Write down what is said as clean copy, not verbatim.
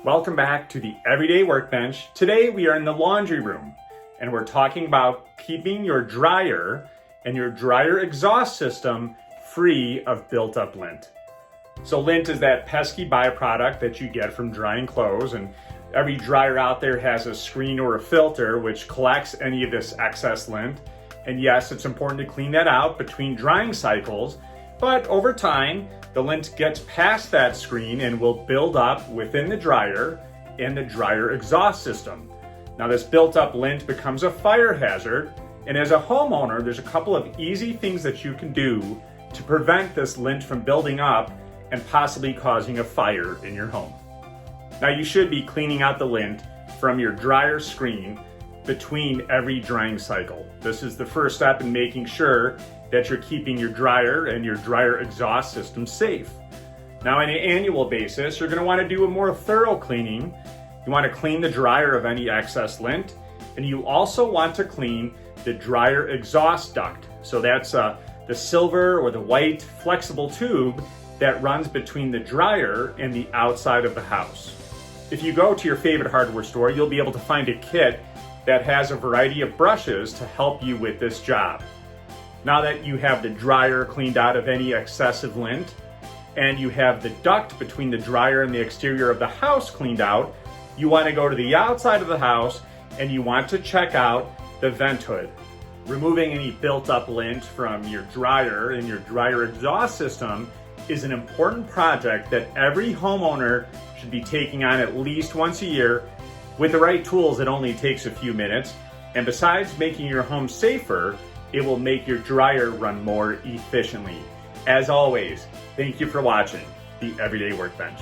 Welcome back to the Everyday Workbench. Today we are in the laundry room and we're talking about keeping your dryer and your dryer exhaust system free of built-up lint. So lint is that pesky byproduct that you get from drying clothes, and every dryer out there has a screen or a filter which collects any of this excess lint. And yes, it's important to clean that out between drying cycles, but over time, the lint gets past that screen and will build up within the dryer and the dryer exhaust system. Now this built up lint becomes a fire hazard, and as a homeowner, there's a couple of easy things that you can do to prevent this lint from building up and possibly causing a fire in your home. Now you should be cleaning out the lint from your dryer screen between every drying cycle. This is the first step in making sure that you're keeping your dryer and your dryer exhaust system safe. Now on an annual basis, you're gonna wanna do a more thorough cleaning. You wanna clean the dryer of any excess lint, and you also want to clean the dryer exhaust duct. So that's the silver or the white flexible tube that runs between the dryer and the outside of the house. If you go to your favorite hardware store, you'll be able to find a kit that has a variety of brushes to help you with this job. Now that you have the dryer cleaned out of any excessive lint, and you have the duct between the dryer and the exterior of the house cleaned out, you want to go to the outside of the house and you want to check out the vent hood. Removing any built-up lint from your dryer and your dryer exhaust system is an important project that every homeowner should be taking on at least once a year. With the right tools, it only takes a few minutes, and besides making your home safer, it will make your dryer run more efficiently. As always, thank you for watching the Everyday Workbench.